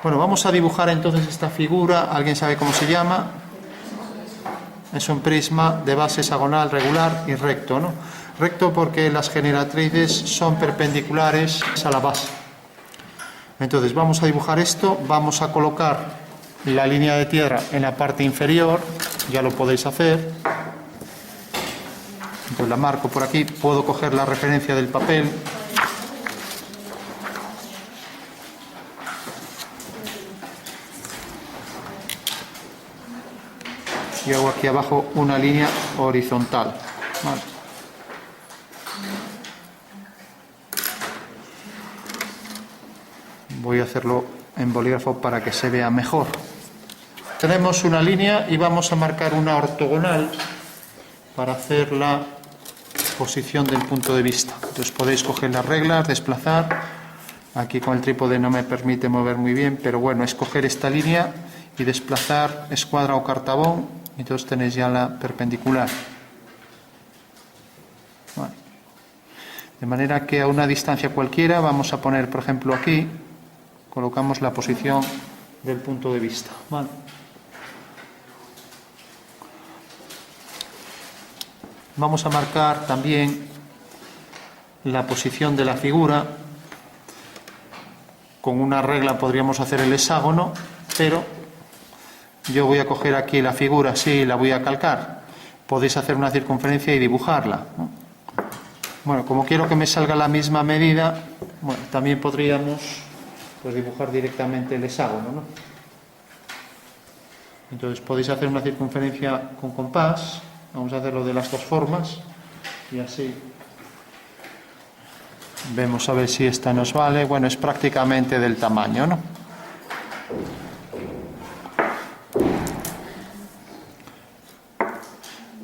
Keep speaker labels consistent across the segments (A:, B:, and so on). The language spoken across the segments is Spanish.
A: Bueno, vamos a dibujar entonces esta figura. ¿Alguien sabe cómo se llama? Es un prisma de base hexagonal, regular y recto, ¿no? Recto porque las generatrices son perpendiculares a la base. Entonces vamos a dibujar esto, vamos a colocar la línea de tierra en la parte inferior, ya lo podéis hacer. Entonces la marco por aquí, puedo coger la referencia del papel. Y hago aquí abajo una línea horizontal. Vale. Voy a hacerlo en bolígrafo para que se vea mejor. Tenemos una línea y vamos a marcar una ortogonal para hacer la posición del punto de vista. Entonces podéis coger las reglas, desplazar. Aquí con el trípode no me permite mover muy bien, pero bueno, es coger esta línea y desplazar escuadra o cartabón. Entonces tenéis ya la perpendicular. Vale. De manera que a una distancia cualquiera vamos a poner, por ejemplo, aquí, colocamos la posición del punto de vista. Vale. Vamos a marcar también la posición de la figura. Con una regla podríamos hacer el hexágono, pero yo voy a coger aquí la figura así y la voy a calcar. Podéis hacer una circunferencia y dibujarla, ¿no? Bueno, como quiero que me salga la misma medida, bueno, también podríamos pues dibujar directamente el hexágono, ¿no? Entonces podéis hacer una circunferencia con compás. Vamos a hacerlo de las dos formas y así vemos a ver si esta nos vale. Bueno, es prácticamente del tamaño, ¿no?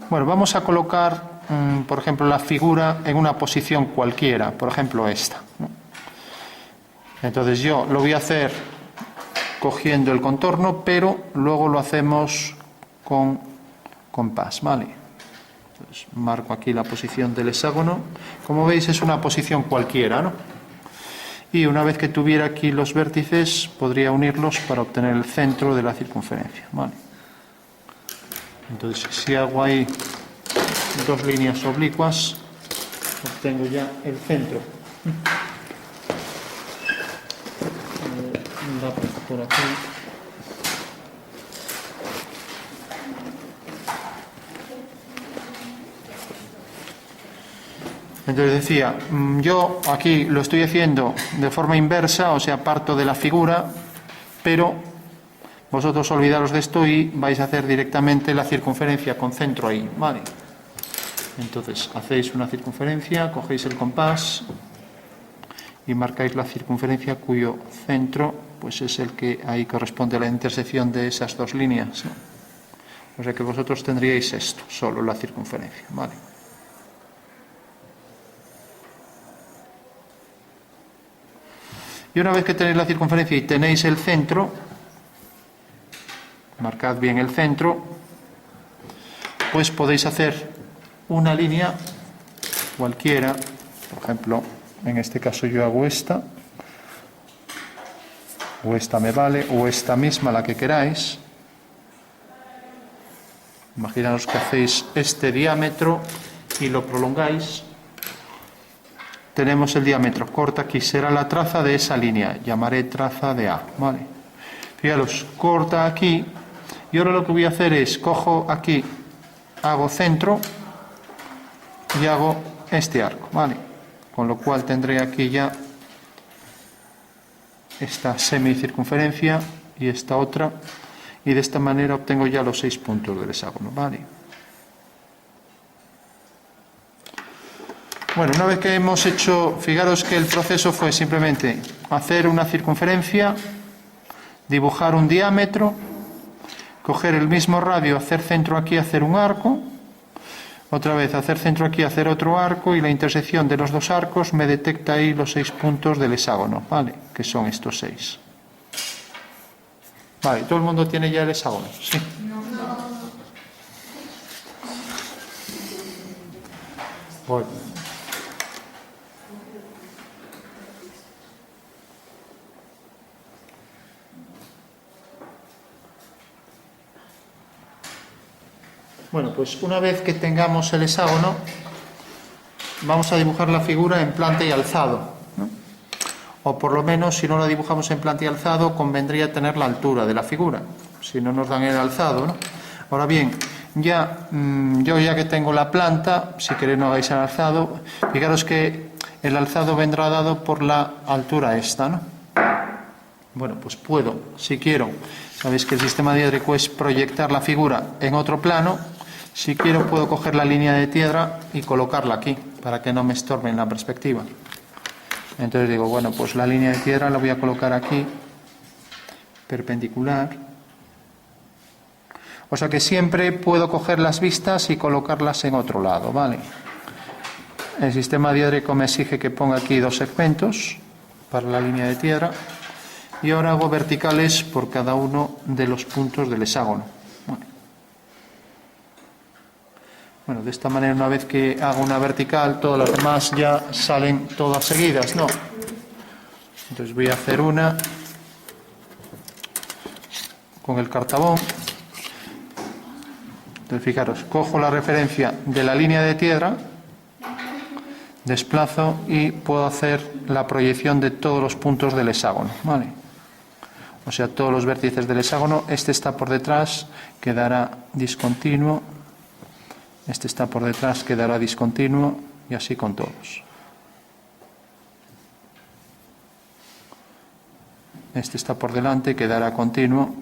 A: Bueno, vamos a colocar, por ejemplo, la figura en una posición cualquiera, por ejemplo esta, ¿no? Entonces yo lo voy a hacer cogiendo el contorno, pero luego lo hacemos con compás, ¿vale? Entonces, marco aquí la posición del hexágono. Como veis es una posición cualquiera, ¿no? Y una vez que tuviera aquí los vértices podría unirlos para obtener el centro de la circunferencia, ¿vale? Entonces si hago ahí dos líneas oblicuas obtengo ya el centro. Un lápiz por aquí. Entonces decía, yo aquí lo estoy haciendo de forma inversa, o sea, parto de la figura, pero vosotros olvidaros de esto y vais a hacer directamente la circunferencia con centro ahí, ¿vale? Entonces hacéis una circunferencia, cogéis el compás y marcáis la circunferencia cuyo centro pues es el que ahí corresponde a la intersección de esas dos líneas, ¿no? O sea que vosotros tendríais esto, solo la circunferencia, ¿vale? Y una vez que tenéis la circunferencia y tenéis el centro, marcad bien el centro, pues podéis hacer una línea cualquiera. Por ejemplo, en este caso yo hago esta, o esta me vale, o esta misma, la que queráis. Imaginaos que hacéis este diámetro y lo prolongáis. Tenemos el diámetro, corta aquí, será la traza de esa línea, llamaré traza de A, ¿vale? Fijaros, corta aquí, y ahora lo que voy a hacer es, cojo aquí, hago centro, y hago este arco, ¿vale? Con lo cual tendré aquí ya esta semicircunferencia y esta otra, y de esta manera obtengo ya los 6 puntos del hexágono, ¿vale? Bueno, una vez que hemos hecho, fijaros que el proceso fue simplemente hacer una circunferencia, dibujar un diámetro, coger el mismo radio, hacer centro aquí, hacer un arco, otra vez hacer centro aquí, hacer otro arco, y la intersección de los dos arcos me detecta ahí los 6 puntos del hexágono, ¿vale? Que son estos 6. Vale, ¿todo el mundo tiene ya el hexágono? Sí. Bueno. Bueno, pues una vez que tengamos el hexágono, vamos a dibujar la figura en planta y alzado, ¿no? O por lo menos, si no la dibujamos en planta y alzado, convendría tener la altura de la figura, si no nos dan el alzado, ¿no? Ahora bien, yo ya que tengo la planta, si queréis no hagáis el alzado, fijaros que el alzado vendrá dado por la altura esta, ¿no? Bueno, pues puedo, si quiero, sabéis que el sistema diédrico es proyectar la figura en otro plano. Si quiero puedo coger la línea de tierra y colocarla aquí, para que no me estorbe en la perspectiva. Entonces digo, bueno, pues la línea de tierra la voy a colocar aquí, perpendicular. O sea que siempre puedo coger las vistas y colocarlas en otro lado, ¿vale? El sistema diédrico me exige que ponga aquí 2 segmentos para la línea de tierra. Y ahora hago verticales por cada uno de los puntos del hexágono. Bueno, de esta manera, una vez que hago una vertical, todas las demás ya salen todas seguidas, ¿no? Entonces voy a hacer una con el cartabón. Entonces fijaros, cojo la referencia de la línea de tierra, desplazo y puedo hacer la proyección de todos los puntos del hexágono, ¿vale? O sea, todos los vértices del hexágono. Este está por detrás, quedará discontinuo. Este está por detrás, quedará discontinuo, y así con todos. Este está por delante, quedará continuo.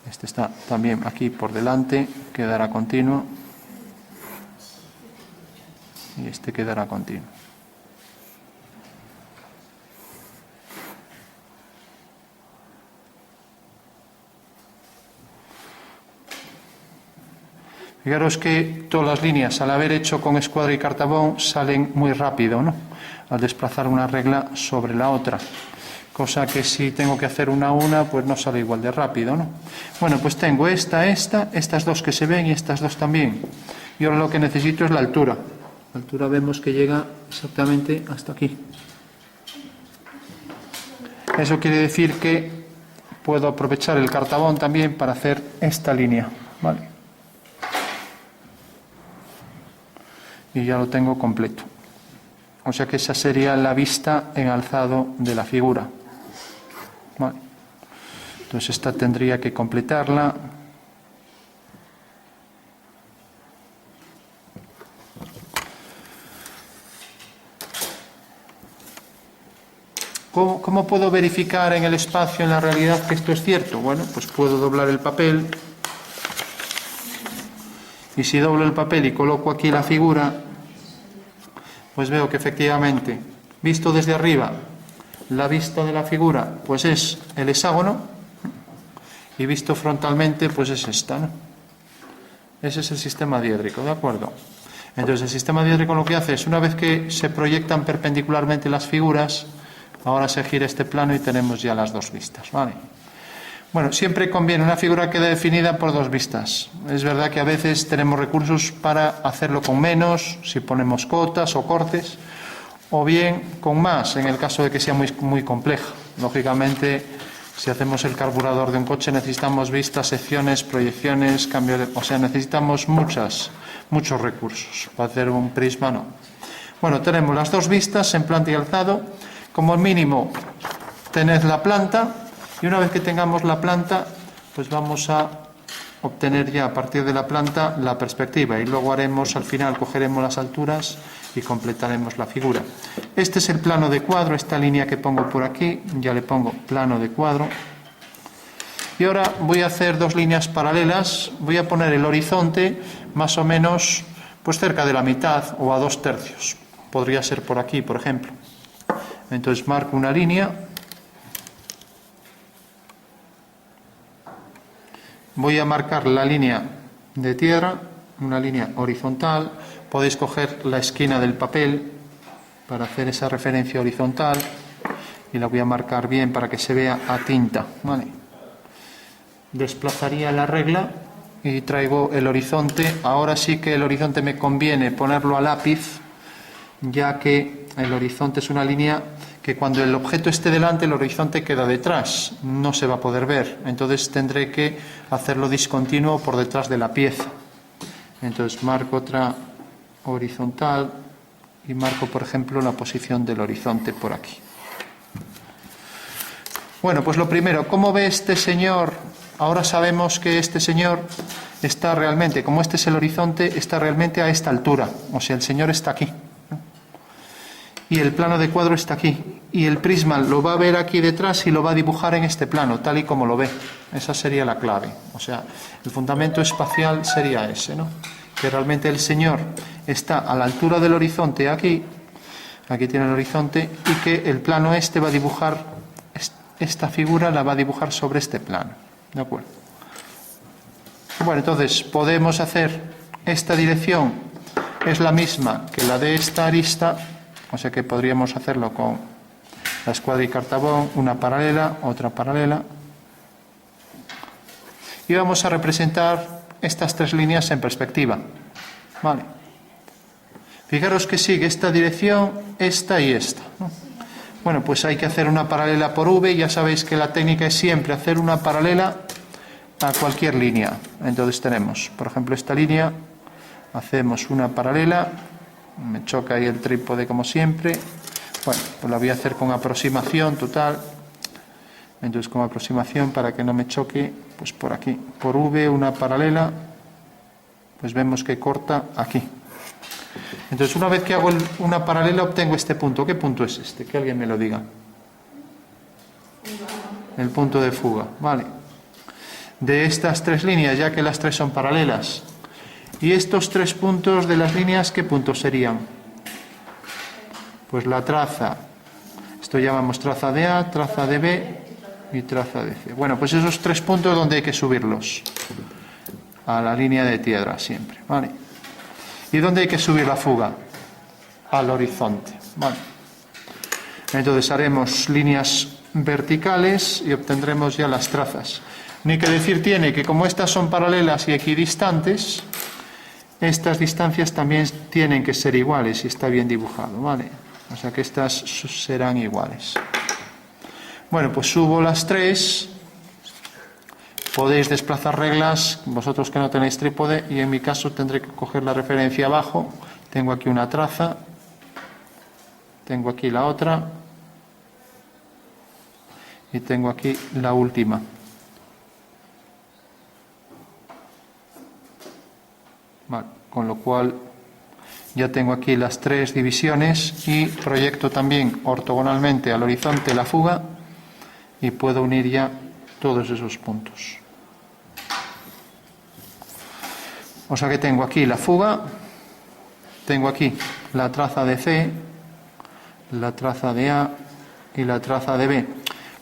A: Este está también aquí por delante, quedará continuo. Y este quedará continuo. Fijaros que todas las líneas, al haber hecho con escuadra y cartabón, salen muy rápido, ¿no? Al desplazar una regla sobre la otra. Cosa que si tengo que hacer una a una, pues no sale igual de rápido, ¿no? Bueno, pues tengo estas dos que se ven y estas dos también. Y ahora lo que necesito es la altura. La altura vemos que llega exactamente hasta aquí. Eso quiere decir que puedo aprovechar el cartabón también para hacer esta línea, ¿vale? Y ya lo tengo completo. O sea que esa sería la vista en alzado de la figura. Vale. Entonces esta tendría que completarla. ¿Cómo puedo verificar en el espacio, en la realidad, que esto es cierto? Bueno, pues puedo doblar el papel. Y si doblo el papel y coloco aquí la figura, pues veo que efectivamente, visto desde arriba, la vista de la figura pues es el hexágono, y visto frontalmente pues es esta, ¿no? Ese es el sistema diédrico, ¿de acuerdo? Entonces el sistema diédrico lo que hace es, una vez que se proyectan perpendicularmente las figuras, ahora se gira este plano y tenemos ya las dos vistas, ¿vale? Bueno, siempre conviene una figura que quede definida por dos vistas. Es verdad que a veces tenemos recursos para hacerlo con menos, si ponemos cotas o cortes, o bien con más, en el caso de que sea muy compleja. Lógicamente, si hacemos el carburador de un coche, necesitamos vistas, secciones, proyecciones, o sea, necesitamos muchos recursos. Para hacer un prisma, no. Bueno, tenemos las dos vistas en planta y alzado. Como mínimo, tened la planta. Y una vez que tengamos la planta, pues vamos a obtener ya a partir de la planta la perspectiva, y luego haremos, al final cogeremos las alturas y completaremos la figura. Este es el plano de cuadro, esta línea que pongo por aquí, ya le pongo plano de cuadro. Y ahora voy a hacer dos líneas paralelas. Voy a poner el horizonte más o menos pues cerca de la mitad o a 2/3. Podría ser por aquí, por ejemplo. Entonces marco una línea. Voy a marcar la línea de tierra, una línea horizontal. Podéis coger la esquina del papel para hacer esa referencia horizontal, y la voy a marcar bien para que se vea a tinta, ¿vale? Desplazaría la regla y traigo el horizonte. Ahora sí que el horizonte me conviene ponerlo a lápiz, ya que el horizonte es una línea que cuando el objeto esté delante, el horizonte queda detrás, no se va a poder ver. Entonces tendré que hacerlo discontinuo por detrás de la pieza. Entonces marco otra horizontal y marco, por ejemplo, la posición del horizonte por aquí. Bueno, pues lo primero, ¿cómo ve este señor? Ahora sabemos que este señor está realmente, como este es el horizonte, está realmente a esta altura. O sea, el señor está aquí. Y el plano de cuadro está aquí. Y el prisma lo va a ver aquí detrás y lo va a dibujar en este plano, tal y como lo ve. Esa sería la clave. O sea, el fundamento espacial sería ese, ¿no? Que realmente el señor está a la altura del horizonte aquí. Aquí tiene el horizonte. Y que el plano este va a dibujar, esta figura la va a dibujar sobre este plano. ¿De acuerdo? Bueno, entonces podemos hacer esta dirección, es la misma que la de esta arista, o sea que podríamos hacerlo con la escuadra y cartabón, una paralela, otra paralela. Y vamos a representar estas tres líneas en perspectiva. Vale. Fijaros que sigue esta dirección, esta y esta, ¿no? Bueno, pues hay que hacer una paralela por V. Ya sabéis que la técnica es siempre hacer una paralela a cualquier línea. Entonces tenemos, por ejemplo, esta línea, hacemos una paralela, me choca ahí el trípode como siempre. Bueno, pues la voy a hacer con aproximación total. Entonces con aproximación, para que no me choque, pues por aquí, por V, una paralela, pues vemos que corta aquí. Entonces, una vez que hago una paralela, obtengo este punto. ¿Qué punto es este? Que alguien me lo diga. El punto de fuga, vale. De estas tres líneas, ya que las tres son paralelas. Y estos tres puntos de las líneas, ¿qué puntos serían? Pues la traza. Esto llamamos traza de A, traza de B y traza de C. Bueno, pues esos tres puntos donde hay que subirlos. A la línea de tierra siempre, ¿vale? ¿Y dónde hay que subir la fuga? Al horizonte. Vale. Entonces haremos líneas verticales y obtendremos ya las trazas. Ni que decir tiene que como estas son paralelas y equidistantes, estas distancias también tienen que ser iguales y está bien dibujado, ¿vale? O sea que estas serán iguales. Bueno, pues subo las tres. Podéis desplazar reglas, vosotros que no tenéis trípode, y en mi caso tendré que coger la referencia abajo. Tengo aquí una traza, tengo aquí la otra, y tengo aquí la última. Vale, con lo cual ya tengo aquí las tres divisiones y proyecto también ortogonalmente al horizonte la fuga y puedo unir ya todos esos puntos. O sea que tengo aquí la fuga, tengo aquí la traza de C, la traza de A y la traza de B.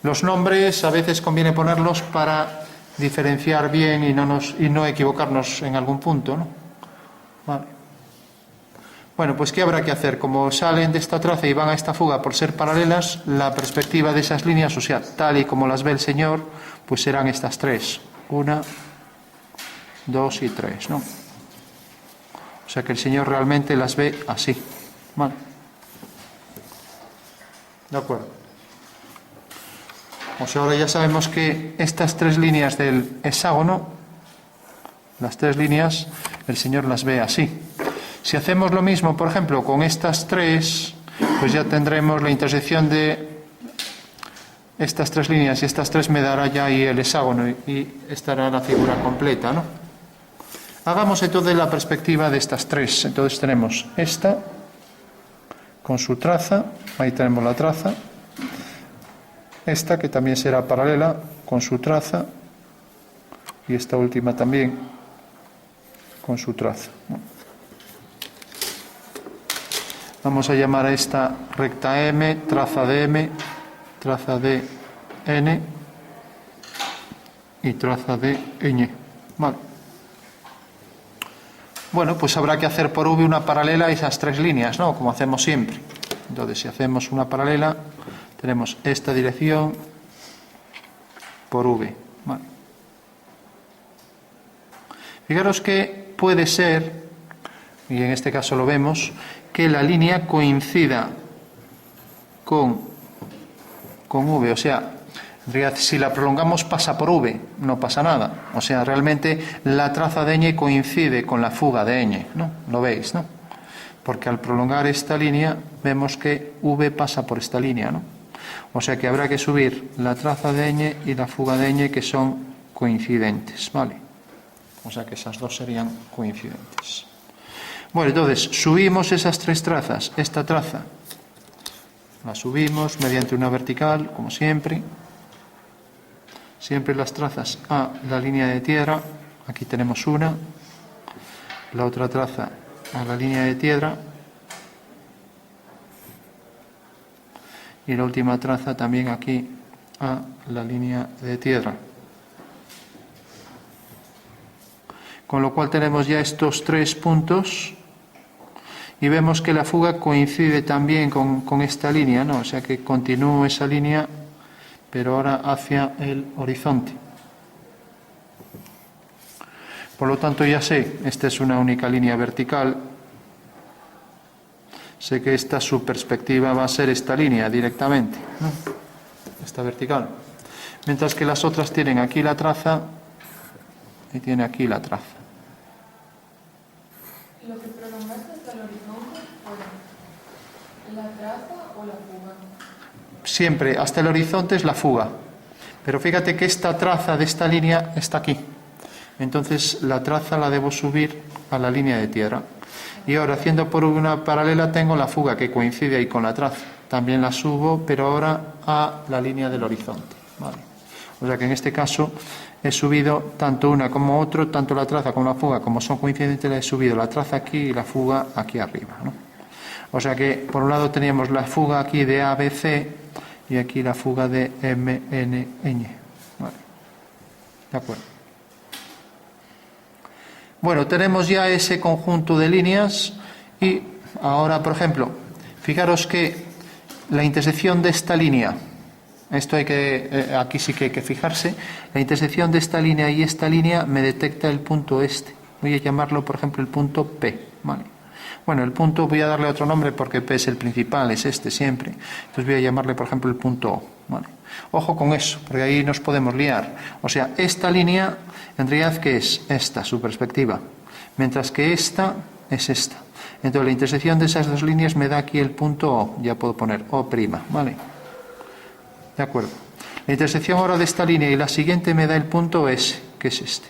A: Los nombres a veces conviene ponerlos para diferenciar bien y no equivocarnos en algún punto, ¿no? Vale. Bueno, pues ¿qué habrá que hacer? Como salen de esta traza y van a esta fuga por ser paralelas, la perspectiva de esas líneas, o sea, tal y como las ve el señor, pues serán estas tres. 1, 2 y 3, ¿no? O sea que el señor realmente las ve así. Vale. De acuerdo. O sea, ahora ya sabemos que estas tres líneas del hexágono, las tres líneas, el señor las ve así. Si hacemos lo mismo, por ejemplo, con estas tres, pues ya tendremos la intersección de estas tres líneas y estas tres me dará ya ahí el hexágono y estará la figura completa, ¿no? Hagamos entonces la perspectiva de estas tres. Entonces tenemos esta con su traza, ahí tenemos la traza, esta que también será paralela con su traza y esta última también con su traza. Vamos a llamar a esta recta M, traza de N y traza de Ñ. Vale. Bueno, pues habrá que hacer por V una paralela a esas tres líneas, ¿no? Como hacemos siempre. Entonces, si hacemos una paralela, tenemos esta dirección por V. Vale. Fijaros que puede ser, y en este caso lo vemos, que la línea coincida con V, o sea, en realidad, si la prolongamos pasa por V, no pasa nada. O sea, realmente la traza de ñ coincide con la fuga de ñ, ¿no? Lo veis, ¿no? Porque al prolongar esta línea vemos que V pasa por esta línea, ¿no? O sea que habrá que subir la traza de ñ y la fuga de ñ, que son coincidentes, ¿vale? O sea que esas dos serían coincidentes. Bueno, entonces subimos esas tres trazas. Esta traza la subimos mediante una vertical, como siempre. Siempre las trazas a la línea de tierra. Aquí tenemos una. La otra traza a la línea de tierra. Y la última traza también aquí a la línea de tierra. Con lo cual tenemos ya estos tres puntos. Y vemos que la fuga coincide también con esta línea, ¿no? O sea que continúo esa línea, pero ahora hacia el horizonte. Por lo tanto, ya sé, esta es una única línea vertical. Sé que su perspectiva va a ser esta línea directamente, ¿no? Esta vertical. Mientras que las otras tienen aquí la traza y tiene aquí la traza.
B: ¿Lo que prolongaste hasta el horizonte fue la traza o la fuga?
A: Siempre, hasta el horizonte es la fuga. Pero fíjate que esta traza de esta línea está aquí. Entonces la traza la debo subir a la línea de tierra. Y ahora, haciendo por una paralela, tengo la fuga que coincide ahí con la traza. También la subo, pero ahora a la línea del horizonte, ¿vale? O sea que en este caso he subido tanto una como otro, tanto la traza como la fuga, como son coincidentes, le he subido la traza aquí y la fuga aquí arriba, ¿no? O sea que por un lado teníamos la fuga aquí de ABC y aquí la fuga de MNN. Vale. De acuerdo. Bueno, tenemos ya ese conjunto de líneas y ahora, por ejemplo, fijaros que la intersección de esta línea, aquí sí que hay que fijarse, la intersección de esta línea y esta línea me detecta el punto este. Voy a llamarlo, por ejemplo, el punto P, ¿vale? Bueno, el punto voy a darle otro nombre porque P es el principal, es este siempre. Entonces voy a llamarle, por ejemplo, el punto O, ¿vale? Ojo con eso, porque ahí nos podemos liar. O sea, esta línea, en realidad, ¿qué es? Esta, su perspectiva. Mientras que esta es esta. Entonces la intersección de esas dos líneas me da aquí el punto O. Ya puedo poner O', ¿vale? De acuerdo. La intersección ahora de esta línea y la siguiente me da el punto S, que es este.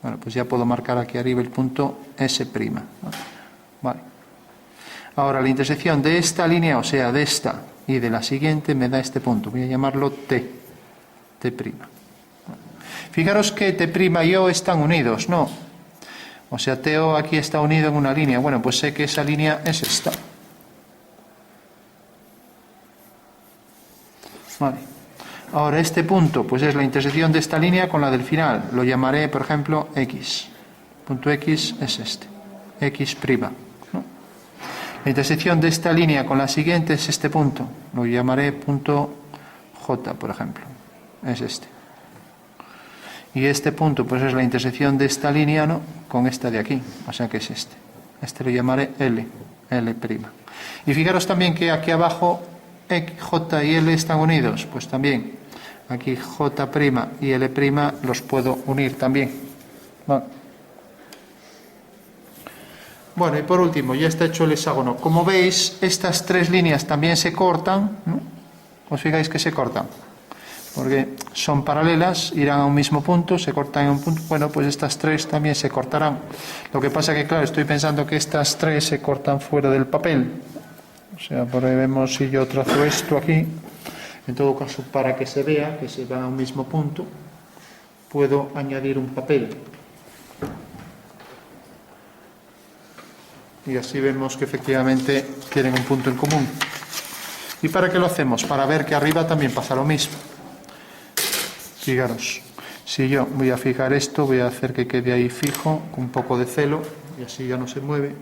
A: Bueno, pues ya puedo marcar aquí arriba el punto S'. Vale. Ahora la intersección de esta línea, o sea, de esta y de la siguiente, me da este punto. Voy a llamarlo T'. Fijaros que T' y O están unidos, ¿no? O sea, TO aquí está unido en una línea. Bueno, pues sé que esa línea es esta. Vale. Ahora este punto, pues es la intersección de esta línea con la del final. Lo llamaré, por ejemplo, X. Punto X es este. X'. ¿No? La intersección de esta línea con la siguiente es este punto. Lo llamaré punto J, por ejemplo. Es este. Y este punto, pues es la intersección de esta línea, ¿no?, con esta de aquí. O sea que es este. Este lo llamaré L'. Y fijaros también que aquí abajo X, J y L están unidos. Pues también aquí J' y L' los puedo unir también. Bueno, y por último, ya está hecho el hexágono. Como veis, estas tres líneas también se cortan, ¿no? ¿Os fijáis que se cortan? Porque son paralelas, irán a un mismo punto, se cortan en un punto. Bueno, pues estas tres también se cortarán. Lo que pasa que, claro, estoy pensando que estas tres se cortan fuera del papel. O sea, porque vemos, si yo trazo esto aquí, en todo caso, para que se vea que se van a un mismo punto, puedo añadir un papel. Y así vemos que efectivamente tienen un punto en común. ¿Y para qué lo hacemos? Para ver que arriba también pasa lo mismo. Fijaros, si yo voy a fijar esto, voy a hacer que quede ahí fijo, con un poco de celo, y así ya no se mueve.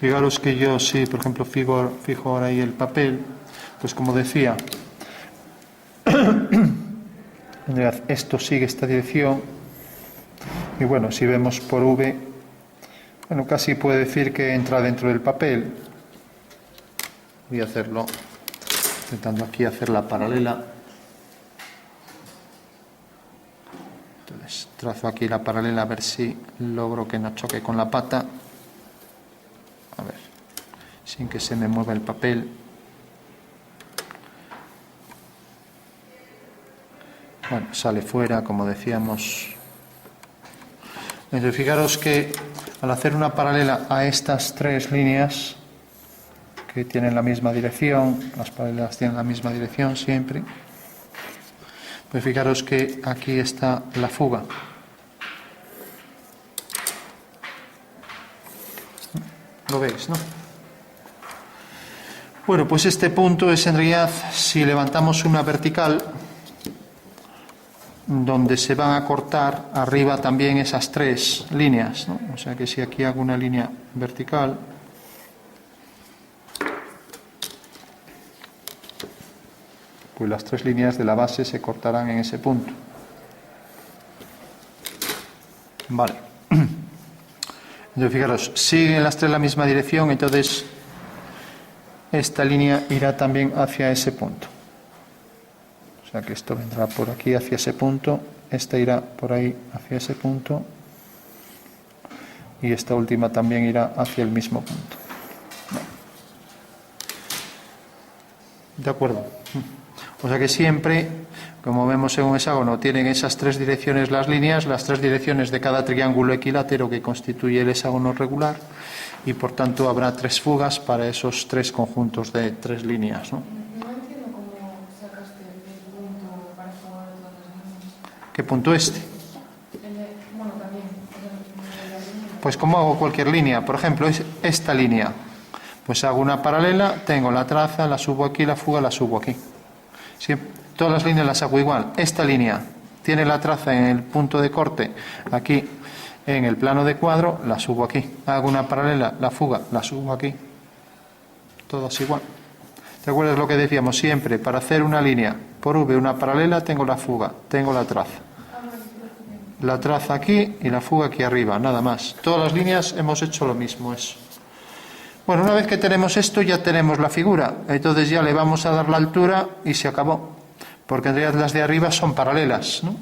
A: Fijaros que yo, si por ejemplo fijo ahora ahí el papel, pues como decía, en realidad esto sigue esta dirección y bueno, si vemos por V, bueno, casi puede decir que entra dentro del papel. Voy a hacerlo intentando aquí hacer la paralela. Entonces trazo aquí la paralela a ver si logro que no choque con la pata. A ver, sin que se me mueva el papel. Bueno, sale fuera, como decíamos. Entonces, fijaros que al hacer una paralela a estas tres líneas, que tienen la misma dirección, las paralelas tienen la misma dirección siempre, pues fijaros que aquí está la fuga. ¿Lo veis, no? Bueno, pues este punto es en realidad, si levantamos una vertical, donde se van a cortar arriba también esas tres líneas, ¿no? O sea que si aquí hago una línea vertical, pues las tres líneas de la base se cortarán en ese punto. Vale. Entonces fijaros, siguen las tres la misma dirección, entonces esta línea irá también hacia ese punto. O sea que esto vendrá por aquí hacia ese punto, esta irá por ahí hacia ese punto y esta última también irá hacia el mismo punto. ¿De acuerdo? O sea que siempre, como vemos en un hexágono, tienen esas tres direcciones las líneas, las tres direcciones de cada triángulo equilátero que constituye el hexágono regular, y por tanto habrá tres fugas para esos tres conjuntos de tres líneas, ¿no?
B: No entiendo cómo sacaste el punto para jugar todas las líneas.
A: ¿Qué punto este?
B: Bueno, también. El de la línea.
A: Pues como hago cualquier línea, por ejemplo, es esta línea. Pues hago una paralela, tengo la traza, la subo aquí, la fuga la subo aquí. Todas las líneas las hago igual. Esta línea tiene la traza en el punto de corte, aquí en el plano de cuadro, la subo aquí. Hago una paralela, la fuga, la subo aquí. Todas igual. ¿Te acuerdas lo que decíamos siempre? Para hacer una línea por V, una paralela, tengo la fuga, tengo la traza. La traza aquí y la fuga aquí arriba, nada más. Todas las líneas hemos hecho lo mismo, eso. Bueno, una vez que tenemos esto, ya tenemos la figura. Entonces ya le vamos a dar la altura y se acabó. Porque en realidad las de arriba son paralelas, ¿no?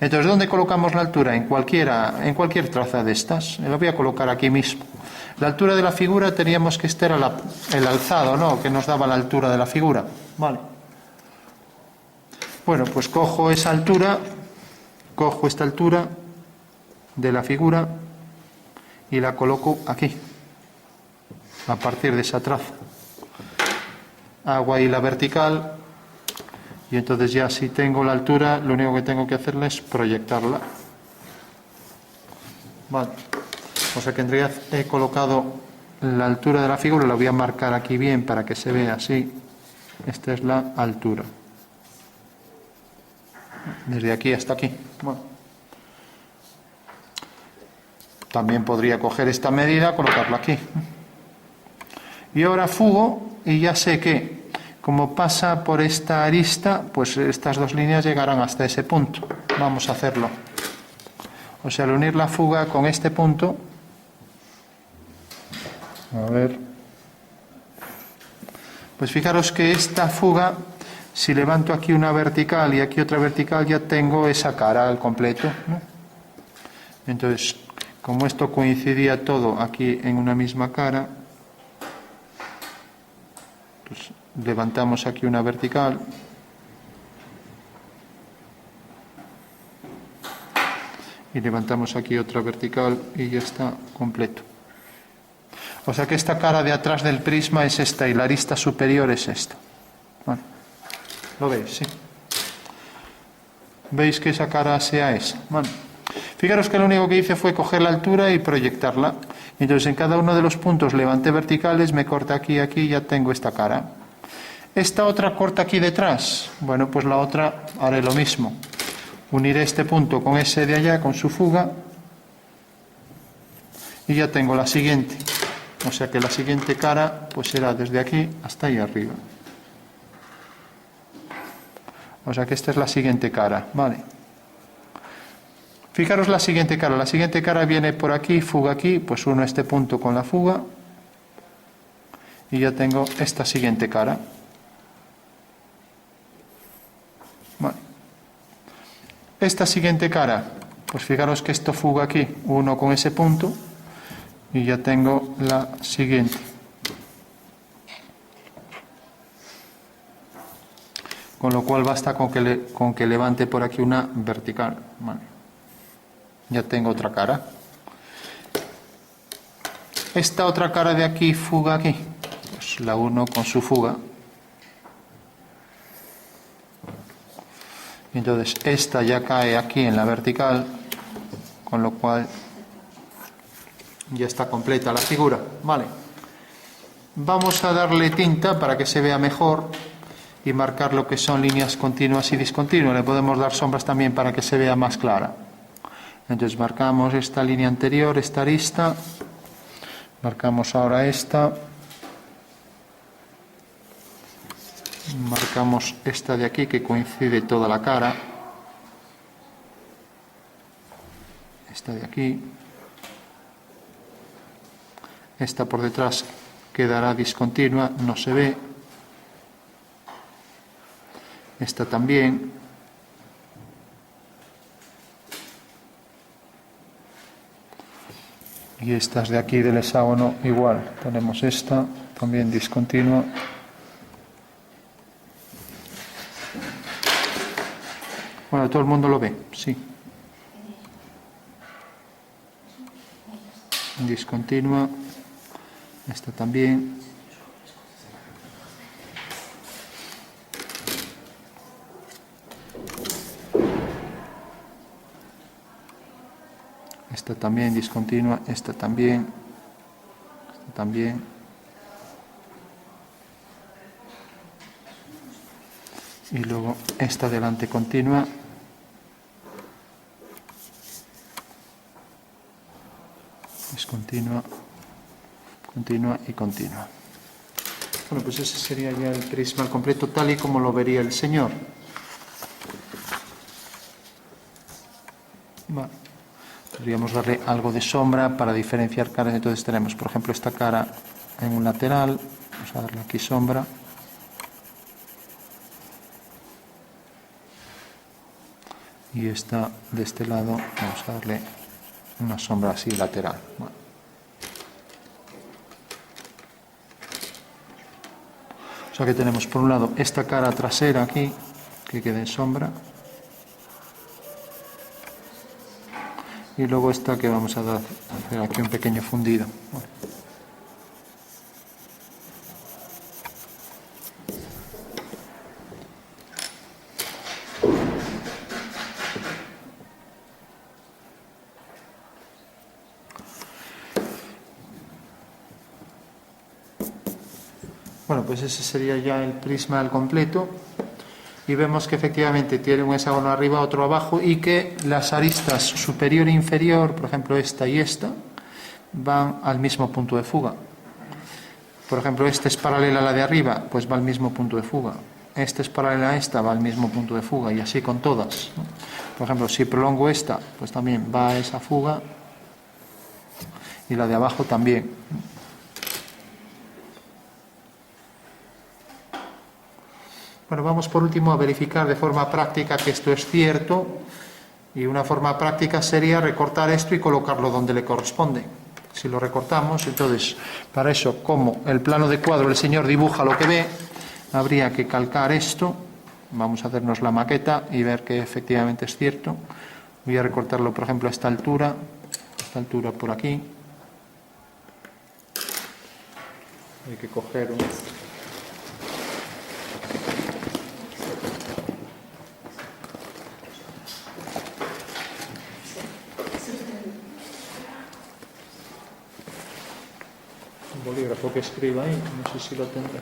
A: Entonces, ¿dónde colocamos la altura? En cualquier traza de estas. La voy a colocar aquí mismo. La altura de la figura teníamos que estar el alzado, ¿no? Que nos daba la altura de la figura. Vale. Bueno, pues cojo esa altura, cojo esta altura de la figura y la coloco aquí, a partir de esa traza. Hago ahí la vertical y entonces ya si tengo la altura, lo único que tengo que hacerle es proyectarla. Vale. O sea que en realidad he colocado la altura de la figura, la voy a marcar aquí bien para que se vea así. Esta es la altura. Desde aquí hasta aquí. Bueno. También podría coger esta medida, colocarla aquí. Y ahora fugo y ya sé que, como pasa por esta arista, pues estas dos líneas llegarán hasta ese punto. Vamos a hacerlo. O sea, al unir la fuga con este punto, a ver, pues fijaros que esta fuga, si levanto aquí una vertical y aquí otra vertical, ya tengo esa cara al completo, ¿no? Entonces, como esto coincidía todo aquí en una misma cara, pues levantamos aquí una vertical y levantamos aquí otra vertical y ya está completo. O sea que esta cara de atrás del prisma es esta y la arista superior es esta. Bueno, ¿lo veis? Sí. ¿Veis que esa cara sea esa? Bueno, fijaros que lo único que hice fue coger la altura y proyectarla. Entonces en cada uno de los puntos levanté verticales, me corta aquí y aquí y ya tengo esta cara. Esta otra corta aquí detrás. Bueno, pues la otra haré lo mismo. Uniré este punto con ese de allá, con su fuga, y ya tengo la siguiente. O sea que la siguiente cara pues será desde aquí hasta ahí arriba. O sea que esta es la siguiente cara, ¿vale? Fijaros la siguiente cara viene por aquí, fuga aquí, pues uno este punto con la fuga y ya tengo esta siguiente cara. Vale. Esta siguiente cara, pues fijaros que esto fuga aquí, uno con ese punto y ya tengo la siguiente. Con lo cual basta con que levante por aquí una vertical. Vale. Ya tengo otra cara. Esta otra cara de aquí, fuga aquí, pues la uno con su fuga. Entonces esta ya cae aquí en la vertical, con lo cual ya está completa la figura. Vale. Vamos a darle tinta para que se vea mejor y marcar lo que son líneas continuas y discontinuas. Le podemos dar sombras también para que se vea más clara. Entonces marcamos esta línea anterior, esta arista, marcamos ahora esta, marcamos esta de aquí que coincide toda la cara, esta de aquí, esta por detrás quedará discontinua, no se ve, esta también, y estas de aquí del hexágono igual, tenemos esta también discontinua. Bueno, todo el mundo lo ve, sí. Discontinua, esta también. Esta también discontinua, esta también, esta también. Y luego esta delante continua. Discontinua, continua y continua. Bueno, pues ese sería ya el prisma al completo, tal y como lo vería el Señor. Vale. Podríamos darle algo de sombra para diferenciar caras. Entonces tenemos, por ejemplo, esta cara en un lateral. Vamos a darle aquí sombra. Y esta de este lado, vamos a darle una sombra así lateral. Bueno. O sea que tenemos por un lado esta cara trasera aquí, que queda en sombra. Y luego esta que vamos a hacer aquí un pequeño fundido. Bueno, pues ese sería ya el prisma al completo. Y vemos que efectivamente tiene un hexágono arriba, otro abajo, y que las aristas superior e inferior, por ejemplo esta y esta, van al mismo punto de fuga. Por ejemplo, esta es paralela a la de arriba, pues va al mismo punto de fuga. Esta es paralela a esta, va al mismo punto de fuga, y así con todas, ¿no? Por ejemplo, si prolongo esta, pues también va a esa fuga, y la de abajo también. Bueno, vamos por último a verificar de forma práctica que esto es cierto, y una forma práctica sería recortar esto y colocarlo donde le corresponde. Si lo recortamos, entonces, para eso, como el plano de cuadro el Señor dibuja lo que ve, habría que calcar esto. Vamos a hacernos la maqueta y ver que efectivamente es cierto. Voy a recortarlo, por ejemplo, a esta altura por aquí. Hay que coger un... bolígrafo que escriba ahí, no sé si lo tendré.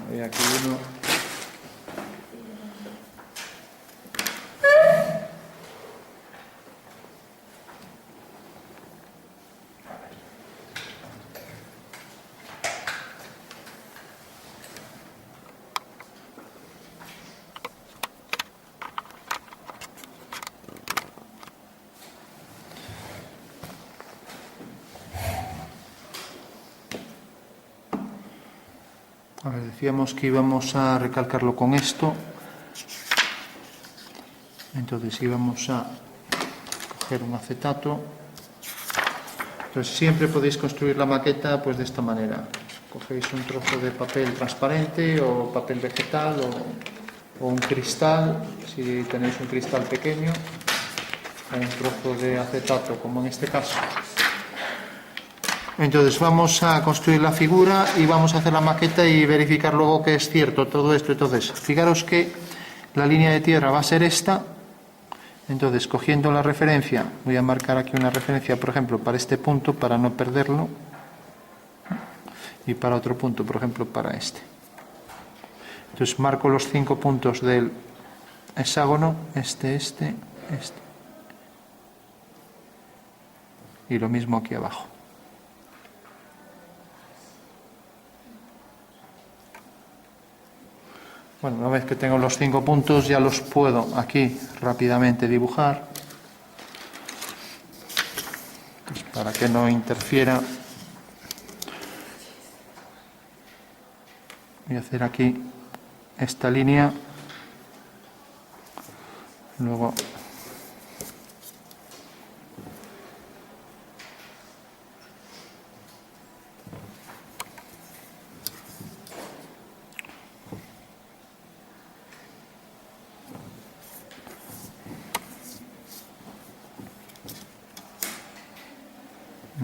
A: Bueno, y aquí uno. A ver, decíamos que íbamos a recalcarlo con esto. Entonces íbamos a coger un acetato. Entonces siempre podéis construir la maqueta pues de esta manera. Cogéis un trozo de papel transparente o papel vegetal o un cristal, si tenéis un cristal pequeño, o un trozo de acetato, como en este caso. Entonces vamos a construir la figura y vamos a hacer la maqueta y verificar luego que es cierto todo esto. Entonces, fijaros que la línea de tierra va a ser esta. Entonces, cogiendo la referencia, voy a marcar aquí una referencia, por ejemplo, para este punto, para no perderlo. Y para otro punto, por ejemplo, para este. Entonces, marco los 5 puntos del hexágono, este. Y lo mismo aquí abajo. Bueno, una vez que tengo los 5 puntos ya los puedo aquí rápidamente dibujar. Pues para que no interfiera, voy a hacer aquí esta línea. Luego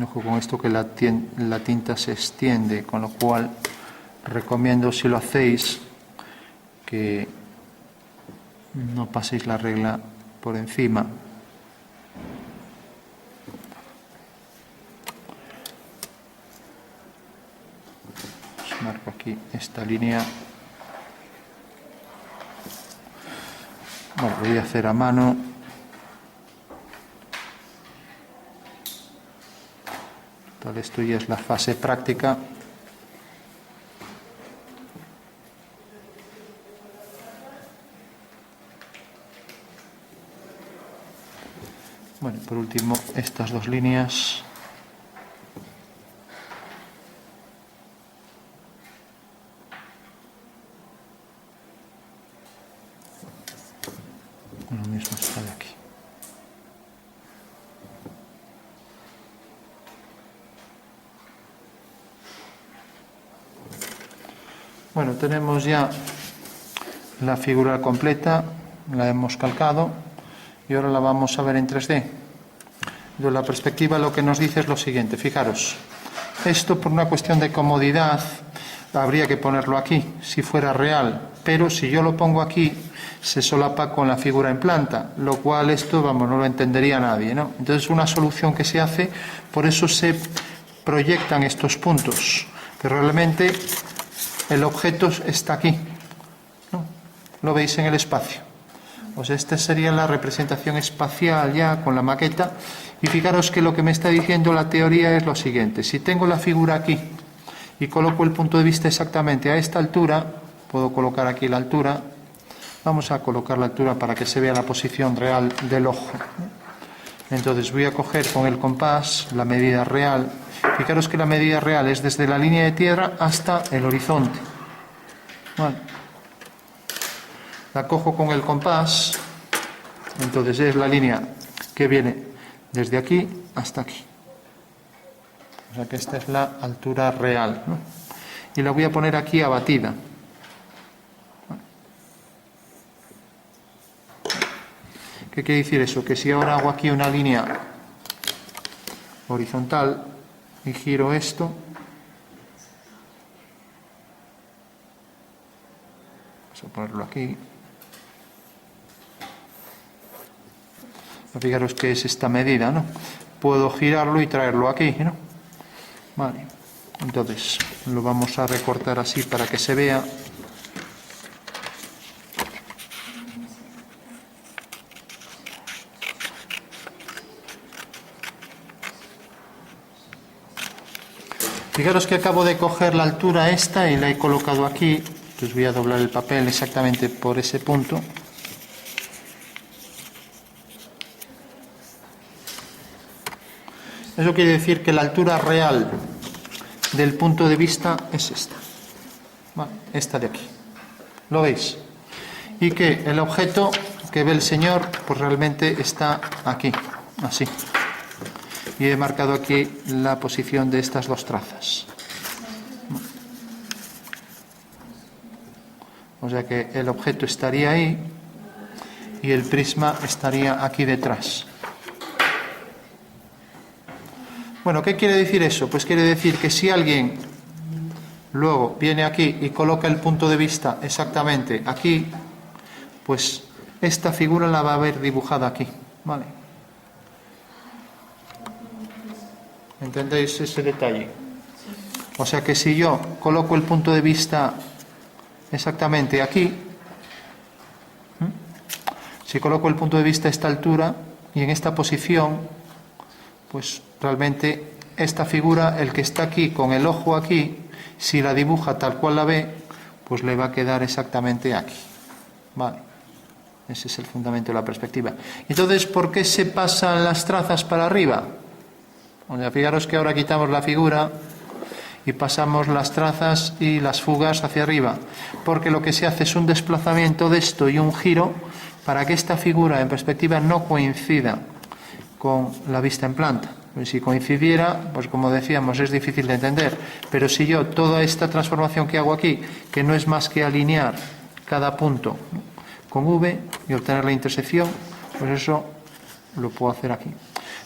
A: ojo con esto que la tinta se extiende, con lo cual recomiendo, si lo hacéis, que no paséis la regla por encima. Os marco aquí esta línea. Bueno, lo voy a hacer a mano. Esto ya es la fase práctica. Bueno, por último, estas dos líneas. Lo mismo está de aquí. Bueno, tenemos ya la figura completa, la hemos calcado y ahora la vamos a ver en 3D. De la perspectiva lo que nos dice es lo siguiente, fijaros, esto por una cuestión de comodidad habría que ponerlo aquí, si fuera real, pero si yo lo pongo aquí se solapa con la figura en planta, lo cual esto, vamos, no lo entendería nadie, ¿no? Entonces una solución que se hace, por eso se proyectan estos puntos, pero realmente el objeto está aquí, ¿no? Lo veis en el espacio. Pues esta sería la representación espacial ya con la maqueta. Y fijaros que lo que me está diciendo la teoría es lo siguiente. Si tengo la figura aquí y coloco el punto de vista exactamente a esta altura, puedo colocar aquí la altura. Vamos a colocar la altura para que se vea la posición real del ojo. Entonces voy a coger con el compás la medida real. Fijaros que la medida real es desde la línea de tierra hasta el horizonte. Bueno, la cojo con el compás, entonces es la línea que viene desde aquí hasta aquí. O sea que esta es la altura real, ¿no? Y la voy a poner aquí abatida. ¿Qué quiere decir eso? Que si ahora hago aquí una línea horizontal y giro esto, vamos a ponerlo aquí. Fijaros que es esta medida, ¿no? Puedo girarlo y traerlo aquí, ¿no? Vale. Entonces lo vamos a recortar así para que se vea. Fijaros que acabo de coger la altura esta y la he colocado aquí. Entonces voy a doblar el papel exactamente por ese punto. Eso quiere decir que la altura real del punto de vista es esta. Vale, esta de aquí. ¿Lo veis? Y que el objeto que ve el señor pues realmente está aquí, así. Y he marcado aquí la posición de estas dos trazas. O sea que el objeto estaría ahí y el prisma estaría aquí detrás. Bueno, ¿qué quiere decir eso? Pues quiere decir que si alguien luego viene aquí y coloca el punto de vista exactamente aquí, pues esta figura la va a ver dibujada aquí, ¿vale? ¿Entendéis ese detalle? O sea que si yo coloco el punto de vista exactamente aquí, si coloco el punto de vista a esta altura y en esta posición, pues realmente esta figura, el que está aquí con el ojo aquí, si la dibuja tal cual la ve, pues le va a quedar exactamente aquí, ¿vale? Ese es el fundamento de la perspectiva. Entonces, ¿por qué se pasan las trazas para arriba? O sea, fijaros que ahora quitamos la figura y pasamos las trazas y las fugas hacia arriba, porque lo que se hace es un desplazamiento de esto y un giro para que esta figura en perspectiva no coincida con la vista en planta. Pues si coincidiera, pues como decíamos, es difícil de entender, pero si yo toda esta transformación que hago aquí, que no es más que alinear cada punto con V y obtener la intersección, pues eso lo puedo hacer aquí.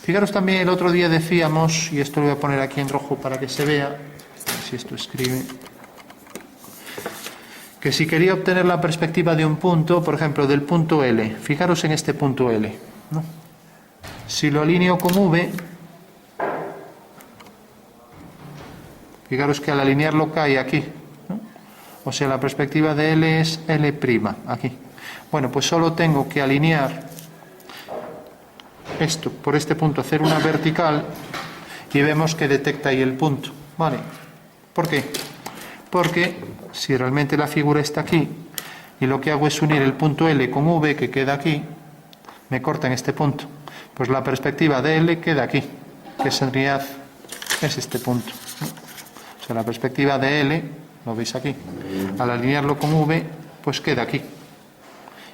A: Fijaros también, el otro día decíamos, y esto lo voy a poner aquí en rojo para que se vea, a ver si esto escribe, que si quería obtener la perspectiva de un punto, por ejemplo, del punto L, fijaros en este punto L, ¿no? Si lo alineo con V, fijaros que al alinearlo cae aquí, ¿no? O sea, la perspectiva de L es L', aquí. Bueno, pues solo tengo que alinear esto por este punto, hacer una vertical y vemos que detecta ahí el punto, ¿vale? ¿Por qué? Porque si realmente la figura está aquí y lo que hago es unir el punto L con V que queda aquí, me corta en este punto, pues la perspectiva de L queda aquí, que sería es este punto, ¿no? O sea, la perspectiva de L, lo veis aquí, al alinearlo con V, pues queda aquí.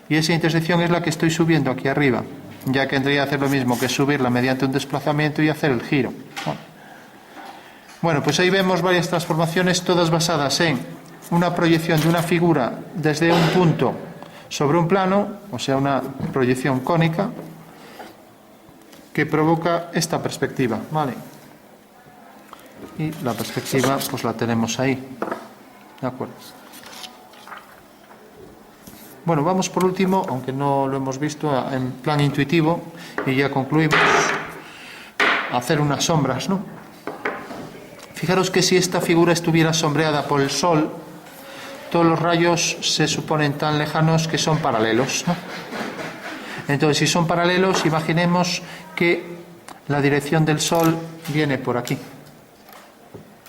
A: Y esa intersección es la que estoy subiendo aquí arriba, ya que tendría que hacer lo mismo que subirla mediante un desplazamiento y hacer el giro. Bueno, pues ahí vemos varias transformaciones, todas basadas en una proyección de una figura desde un punto sobre un plano, o sea, una proyección cónica, que provoca esta perspectiva, ¿vale? Y la perspectiva, pues la tenemos ahí, ¿de acuerdo? Bueno, vamos por último, aunque no lo hemos visto, en plan intuitivo, y ya concluimos, a hacer unas sombras, ¿no? Fijaros que si esta figura estuviera sombreada por el sol, todos los rayos se suponen tan lejanos que son paralelos, ¿no? Entonces, si son paralelos, imaginemos que la dirección del sol viene por aquí.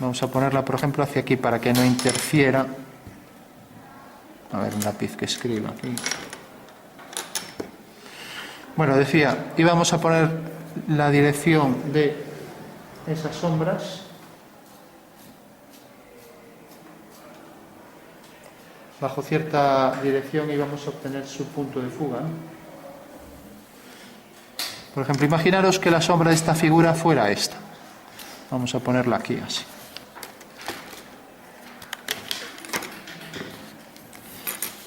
A: Vamos a ponerla, por ejemplo, hacia aquí para que no interfiera. A ver, un lápiz que escriba aquí. Bueno, decía, íbamos a poner la dirección de esas sombras bajo cierta dirección y vamos a obtener su punto de fuga, ¿no? Por ejemplo, imaginaros que la sombra de esta figura fuera esta. Vamos a ponerla aquí así.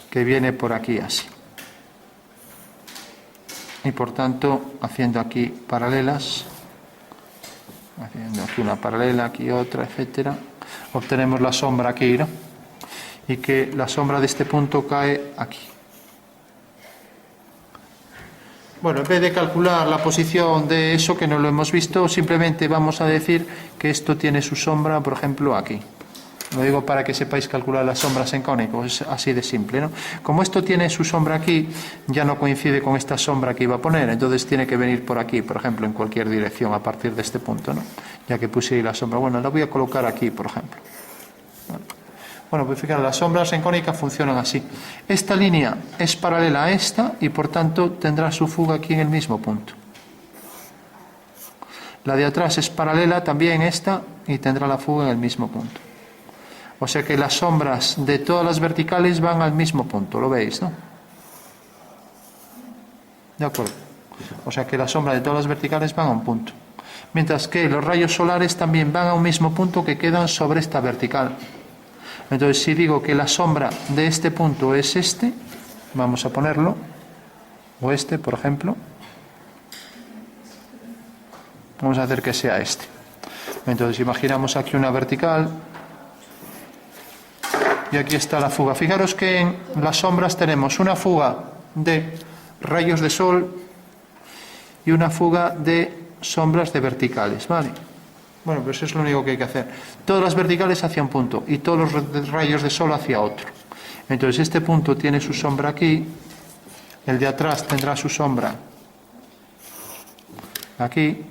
A: Que viene por aquí así. Y por tanto, haciendo aquí paralelas, haciendo aquí una paralela, aquí otra, etcétera, obtenemos la sombra aquí, ¿no? Y que la sombra de este punto cae aquí. Bueno, en vez de calcular la posición de eso, que no lo hemos visto, simplemente vamos a decir que esto tiene su sombra, por ejemplo, aquí. Lo digo para que sepáis calcular las sombras en cónico, es así de simple, ¿no? Como esto tiene su sombra aquí, ya no coincide con esta sombra que iba a poner, entonces tiene que venir por aquí, por ejemplo, en cualquier dirección a partir de este punto, ¿no? Ya que puse ahí la sombra. Bueno, la voy a colocar aquí, por ejemplo. Bueno, pues fijaros, las sombras en cónica funcionan así. Esta línea es paralela a esta y por tanto tendrá su fuga aquí en el mismo punto. La de atrás es paralela también a esta y tendrá la fuga en el mismo punto. O sea que las sombras de todas las verticales van al mismo punto, ¿lo veis, no? De acuerdo. O sea que la sombra de todas las verticales van a un punto. Mientras que los rayos solares también van a un mismo punto que quedan sobre esta vertical. Entonces, si digo que la sombra de este punto es este, vamos a ponerlo, o este, por ejemplo, vamos a hacer que sea este. Entonces, imaginamos aquí una vertical, y aquí está la fuga. Fijaros que en las sombras tenemos una fuga de rayos de sol y una fuga de sombras de verticales, ¿vale? Bueno, pues eso es lo único que hay que hacer. Todas las verticales hacia un punto y todos los rayos de sol hacia otro. Entonces este punto tiene su sombra aquí, el de atrás tendrá su sombra aquí,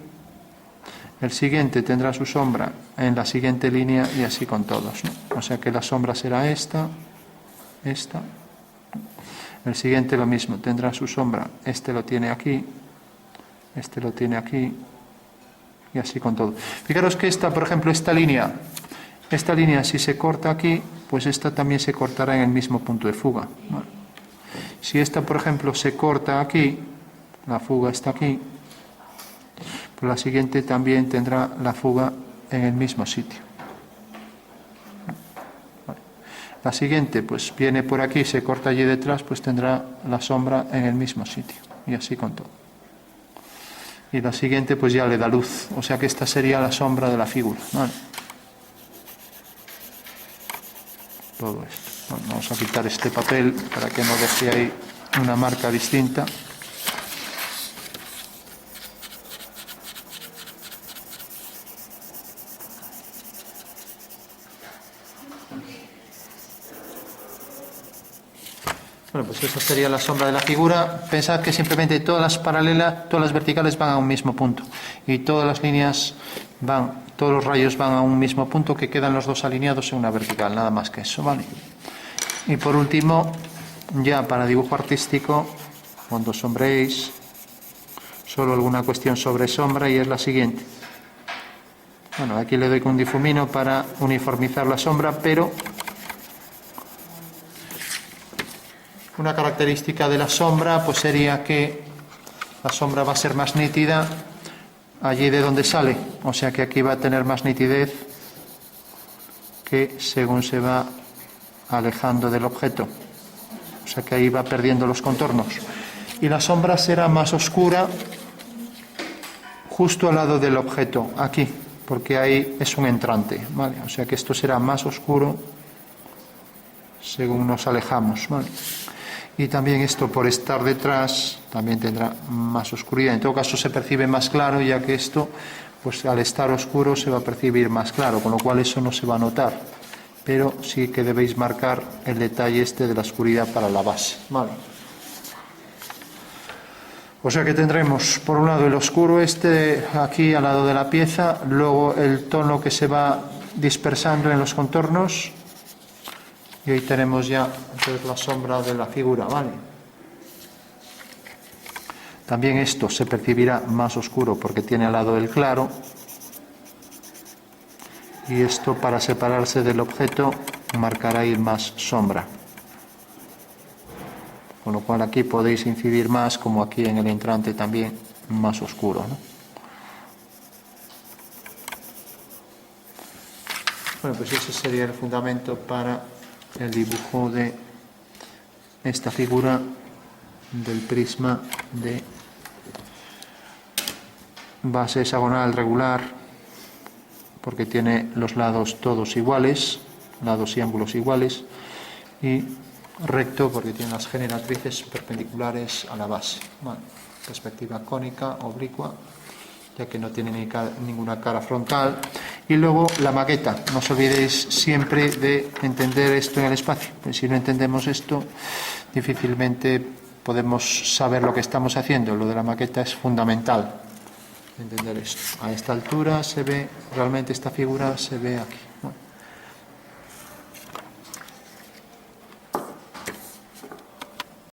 A: el siguiente tendrá su sombra en la siguiente línea y así con todos, ¿no? O sea que la sombra será esta, esta. El siguiente lo mismo, tendrá su sombra, este lo tiene aquí, este lo tiene aquí y así con todo. Fijaros que esta, por ejemplo, esta línea si se corta aquí, pues esta también se cortará en el mismo punto de fuga, ¿vale? Si esta, por ejemplo, se corta aquí, la fuga está aquí, pues la siguiente también tendrá la fuga en el mismo sitio. ¿Vale? La siguiente, pues viene por aquí, se corta allí detrás, pues tendrá la sombra en el mismo sitio y así con todo. Y la siguiente pues ya le da luz, o sea que esta sería la sombra de la figura, ¿vale? Todo esto. Bueno, vamos a quitar este papel para que no deje ahí una marca distinta. Bueno, pues esa sería la sombra de la figura. Pensad que simplemente todas las paralelas, todas las verticales van a un mismo punto y todas las líneas van, todos los rayos van a un mismo punto, que quedan los dos alineados en una vertical, nada más que eso, ¿vale? Y por último, ya para dibujo artístico, cuando sombreéis, solo alguna cuestión sobre sombra, y es la siguiente. Bueno, aquí le doy con un difumino para uniformizar la sombra, pero una característica de la sombra pues sería que la sombra va a ser más nítida allí de donde sale, o sea que aquí va a tener más nitidez que según se va alejando del objeto, o sea que ahí va perdiendo los contornos, y la sombra será más oscura justo al lado del objeto, aquí, porque ahí es un entrante, ¿vale? O sea que esto será más oscuro según nos alejamos, ¿vale? Y también esto, por estar detrás, también tendrá más oscuridad. En todo caso se percibe más claro, ya que esto, pues al estar oscuro se va a percibir más claro, con lo cual eso no se va a notar. Pero sí que debéis marcar el detalle este de la oscuridad para la base, ¿vale? O sea que tendremos por un lado el oscuro este aquí al lado de la pieza, luego el tono que se va dispersando en los contornos, y ahí tenemos ya entonces la sombra de la figura, ¿vale? También esto se percibirá más oscuro porque tiene al lado el claro, y esto, para separarse del objeto, marcará ahí más sombra, con lo cual aquí podéis incidir más, como aquí en el entrante también más oscuro, ¿no? Bueno, pues ese sería el fundamento para el dibujo de esta figura del prisma de base hexagonal regular, porque tiene los lados todos iguales, lados y ángulos iguales, y recto porque tiene las generatrices perpendiculares a la base, ¿vale? Perspectiva cónica, oblicua, ya que no tiene ninguna cara frontal. Y luego la maqueta, no os olvidéis siempre de entender esto en el espacio, pues si no entendemos esto difícilmente podemos saber lo que estamos haciendo. Lo de la maqueta es fundamental, entender esto. A esta altura se ve, realmente esta figura se ve aquí, ¿no?